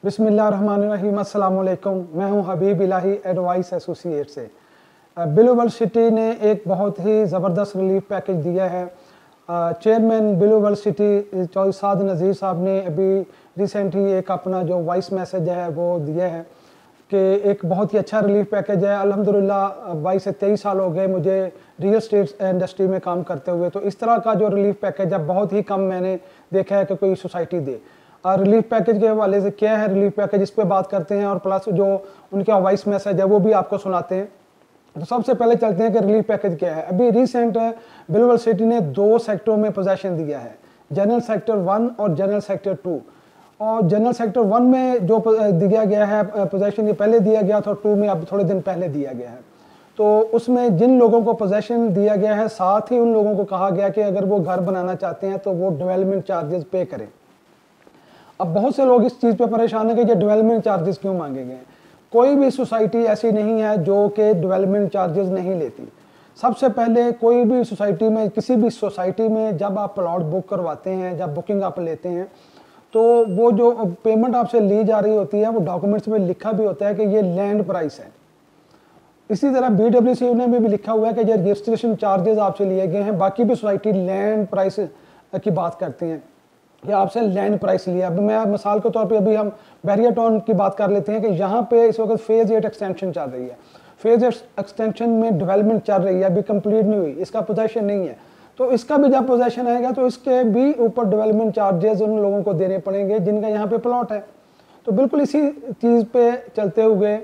बिस्मिल्लाहिर्रहमानिर्रहीम, अस्सलाम वालेकुम। मैं हूं हबीब इलाही एडवाइस एसोसिएट से। बिल यूनिवर्सिटी ने एक बहुत ही ज़बरदस्त रिलीफ पैकेज दिया है। चेयरमैन बिल यूनिवर्सिटी चौधरी साद नज़ीर साहब ने अभी रिसेंटली एक अपना जो वॉइस मैसेज है वो दिया है कि एक बहुत ही अच्छा रिलीफ पैकेज है। अल्हम्दुलिल्लाह 22 से 23 साल हो गए मुझे रियल एस्टेट इंडस्ट्री में काम करते हुए, तो इस तरह का जो रिलीफ पैकेज है बहुत ही कम मैंने देखा है कि कोई सोसाइटी दे। और रिलीफ पैकेज के हवाले से क्या है रिलीफ पैकेज, इस पर बात करते हैं और प्लस जो उनका वॉइस मैसेज है वो भी आपको सुनाते हैं। तो सबसे पहले चलते हैं कि रिलीफ पैकेज क्या है। अभी रिसेंट बिल यूनिवर्सिटी ने 2 सेक्टरों में पोजेशन दिया है, जनरल सेक्टर 1 और जनरल सेक्टर 2। और जनरल सेक्टर 1 में जो दिया गया है पोजेशन, ये पहले दिया गया था, 2 में अब थोड़े दिन पहले दिया गया है। तो उसमें जिन लोगों को पोजेशन दिया गया है, साथ ही उन लोगों को कहा गया कि अगर वो घर बनाना चाहते हैं तो वो डेवलपमेंट चार्जेस पे करें। अब बहुत से लोग इस चीज़ पे परेशान है कि ये डेवलपमेंट चार्जेस क्यों मांगे गए। कोई भी सोसाइटी ऐसी नहीं है जो कि डेवलपमेंट चार्जेस नहीं लेती। सबसे पहले कोई भी सोसाइटी में, किसी भी सोसाइटी में जब आप प्लॉट बुक करवाते हैं, जब बुकिंग आप लेते हैं, तो वो जो पेमेंट आपसे ली जा रही होती है वो डॉक्यूमेंट्स में लिखा भी होता है कि ये लैंड प्राइस है। इसी तरह BWC ने भी लिखा हुआ है कि ये रजिस्ट्रेशन चार्जेस आपसे लिए गए हैं। बाकी भी सोसाइटी लैंड प्राइस की बात करती हैं कि आपसे लैंड प्राइस लिया। अब मैं मिसाल के तौर पे अभी हम बैरियर टाउन की बात कर लेते हैं कि यहाँ पे इस वक्त फेज़ 8 एक्सटेंशन चल रही है। फेज़ 8 एक्सटेंशन में डेवलपमेंट चल रही है, अभी कंप्लीट नहीं हुई, इसका पोजेशन नहीं है। तो इसका भी जब पोजेशन आएगा तो इसके भी ऊपर डेवलपमेंट चार्जेस उन लोगों को देने पड़ेंगे जिनका यहाँ पे प्लॉट है। तो बिल्कुल इसी चीज़ पे चलते हुए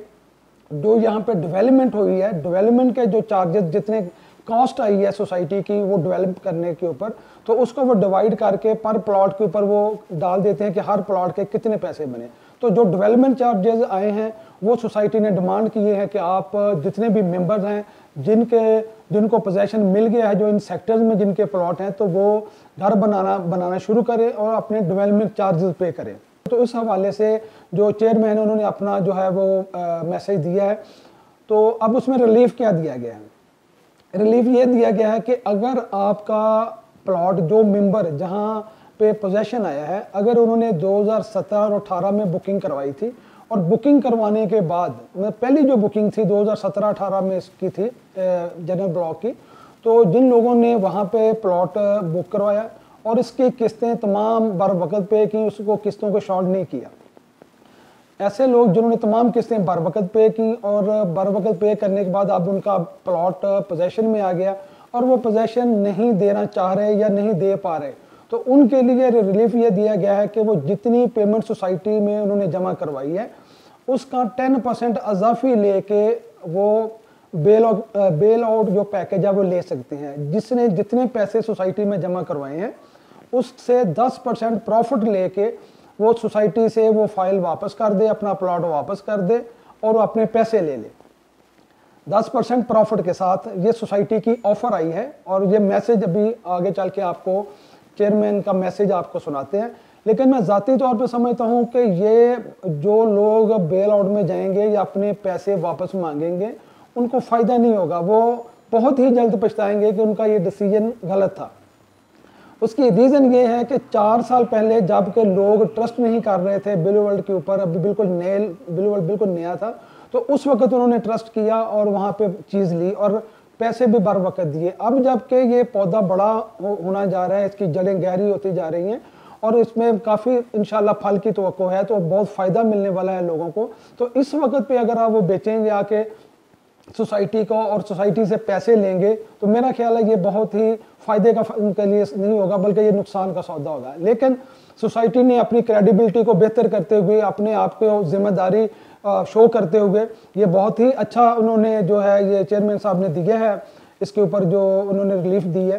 जो यहाँ पे डेवलपमेंट हुई है, डेवलपमेंट के जो चार्जेस, जितने कॉस्ट आई है सोसाइटी की वो डेवलप करने के ऊपर, तो उसको वो डिवाइड करके पर प्लॉट के ऊपर वो डाल देते हैं कि हर प्लॉट के कितने पैसे बने। तो जो डेवलपमेंट चार्जेस आए हैं वो सोसाइटी ने डिमांड किए हैं कि आप जितने भी मेंबर्स हैं जिनको पोजेशन मिल गया है, जो इन सेक्टर्स में जिनके प्लॉट हैं, तो वो घर बनाना शुरू करें और अपने डेवलपमेंट चार्जेस पे करें। तो इस हवाले से जो चेयरमैन है उन्होंने अपना जो है वो मैसेज दिया है। तो अब उसमें रिलीफ क्या दिया गया है? रिलीफ ये दिया गया है कि अगर आपका प्लॉट, जो मेंबर जहाँ पे पोजेशन आया है, अगर उन्होंने 2017 और 18 में बुकिंग करवाई थी और बुकिंग करवाने के बाद, पहली जो बुकिंग थी 2017-18 में इसकी थी जनरल ब्लॉक की, तो जिन लोगों ने वहाँ पे प्लॉट बुक करवाया और इसकी किस्तें तमाम बर वक्त पे की, उसको किस्तों को शॉर्ट नहीं किया, ऐसे लोग जिन्होंने तमाम किस्तें बर वक्त पे की और बर वक्त पे करने के बाद अब उनका प्लॉट पोजेशन में आ गया और वो पोजेशन नहीं देना चाह रहे या नहीं दे पा रहे, तो उनके लिए रिलीफ ये दिया गया है कि वो जितनी पेमेंट सोसाइटी में उन्होंने जमा करवाई है उसका 10% अजाफी लेके वो बेल आउट जो पैकेज है वो ले सकते हैं। जिसने जितने पैसे सोसाइटी में जमा करवाए हैं उससे 10% प्रॉफिट लेके वो सोसाइटी से वो फाइल वापस कर दे, अपना प्लॉट वापस कर दे और वो अपने पैसे ले ले। 10% प्रॉफिट के साथ ये सोसाइटी की ऑफर आई है और ये मैसेज अभी आगे चल के आपको चेयरमैन का मैसेज आपको सुनाते हैं। लेकिन मैं ज़ाती तौर पे समझता हूँ कि ये जो लोग बेल आउट में जाएंगे या अपने पैसे वापस मांगेंगे उनको फ़ायदा नहीं होगा, वो बहुत ही जल्द पछताएंगे कि उनका ये डिसीजन गलत था। उसकी रीज़न ये है कि 4 साल पहले जब के लोग ट्रस्ट नहीं कर रहे थे बिल वर्ल्ड के ऊपर, अभी बिल्कुल बिल वर्ल्ड बिल्कुल नया था, तो उस वक्त उन्होंने ट्रस्ट किया और वहाँ पे चीज़ ली और पैसे भी बर वक्त दिए। अब जबकि ये पौधा बड़ा होना जा रहा है, इसकी जड़ें गहरी होती जा रही हैं और इसमें काफ़ी इंशाल्लाह फल की तवक्को है, तो बहुत फ़ायदा मिलने वाला है लोगों को। तो इस वक्त पे अगर आप वो बेचेंगे आके सोसाइटी को और सोसाइटी से पैसे लेंगे तो मेरा ख्याल है ये बहुत ही फ़ायदे का उनके लिए नहीं होगा, बल्कि ये नुकसान का सौदा होगा। लेकिन सोसाइटी ने अपनी क्रेडिबिलिटी को बेहतर करते हुए, अपने आप को जिम्मेदारी शो करते हुए, ये बहुत ही अच्छा उन्होंने जो है ये चेयरमैन साहब ने दिया है, इसके ऊपर जो उन्होंने रिलीफ दी है।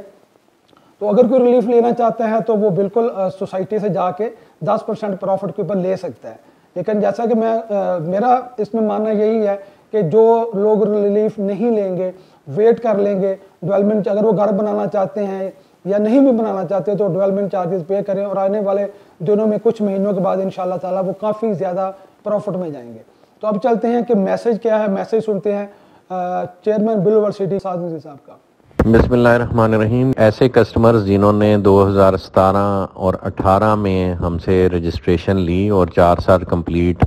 तो अगर कोई रिलीफ लेना चाहता है तो वो बिल्कुल सोसाइटी से जाके 10% प्रॉफिट के ऊपर ले सकता है। लेकिन जैसा कि मेरा इसमें मानना यही है कि जो लोग रिलीफ नहीं लेंगे, वेट कर लेंगे, डेवलपमेंट, अगर वो घर बनाना चाहते हैं या नहीं भी बनाना चाहते तो डेवलपमेंट चार्जेस पे करें और आने वाले दिनों में कुछ महीनों के बाद इंशाल्लाह ताला वो काफ़ी ज़्यादा प्रॉफिट में जाएंगे। तो अब चलते हैं कि मैसेज क्या है, मैसेज सुनते हैं चेयरमैन बिल यूनिवर्सिटी साद नज़ीर साहब का। बिस्मिल्लाहिर्रहमानिर्रहीम। ऐसे कस्टमर्स जिन्होंने 2017 और 18 में हमसे रजिस्ट्रेशन ली और 4 साल कंप्लीट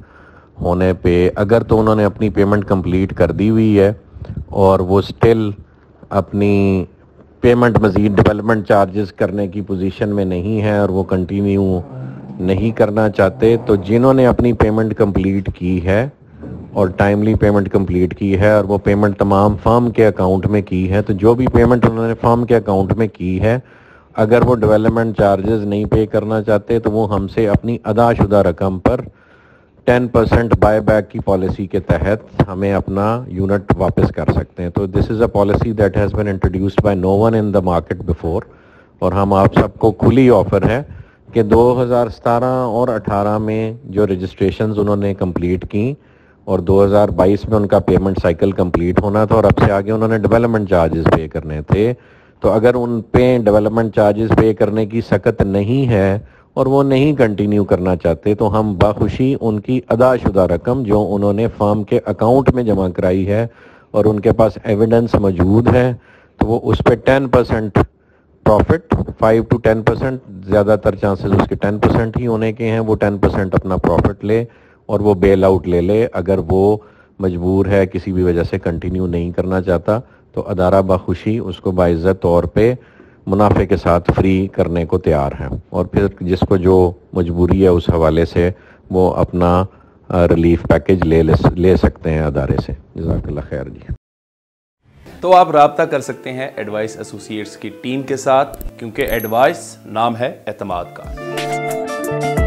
होने पे अगर तो उन्होंने अपनी पेमेंट कंप्लीट कर दी हुई है और वो स्टिल अपनी पेमेंट मज़ीद डेवलपमेंट चार्जेस करने की पोजीशन में नहीं है और वो कंटिन्यू नहीं करना चाहते, तो जिन्होंने अपनी पेमेंट कंप्लीट की है और टाइमली पेमेंट कंप्लीट की है और वो पेमेंट तमाम फर्म के अकाउंट में की है, तो जो भी पेमेंट उन्होंने फर्म के अकाउंट में की है, अगर वो डेवलपमेंट चार्जेस नहीं पे करना चाहते तो वो हमसे अपनी अदाशुदा रकम पर 10% बायबैक की पॉलिसी के तहत हमें अपना यूनिट वापस कर सकते हैं। तो this is a policy that has been introduced by no one in the market before, और हम आप सबको खुली ऑफ़र है कि 2017 और 18 में जो रजिस्ट्रेशंस उन्होंने कंप्लीट की और 2022 में उनका पेमेंट साइकिल कंप्लीट होना था और अब से आगे उन्होंने डेवलपमेंट चार्जेस पे करने थे, तो अगर उन पे डेवलपमेंट चार्जेस पे करने की सख्त नहीं है और वो नहीं कंटिन्यू करना चाहते, तो हम बाखुशी उनकी अदाशुदा रकम जो उन्होंने फर्म के अकाउंट में जमा कराई है और उनके पास एविडेंस मौजूद है, तो वो उस पर 10% प्रॉफिट, 5 to 10%, ज़्यादातर चांसेस उसके 10% ही होने के हैं, वो 10% अपना प्रॉफिट ले और वो बेल आउट ले ले। अगर वो मजबूर है, किसी भी वजह से कंटिन्यू नहीं करना चाहता, तो अदारा बाखुशी उसको बाइज़्ज़त तौर पे मुनाफे के साथ फ्री करने को तैयार है। और फिर जिसको जो मजबूरी है उस हवाले से वो अपना रिलीफ पैकेज ले सकते हैं अदारे से। जज़ाकल्लाह खैर जी। तो आप राब्ता कर सकते हैं एडवाइस एसोसिएट्स की टीम के साथ, क्योंकि एडवाइस नाम है एतमाद का।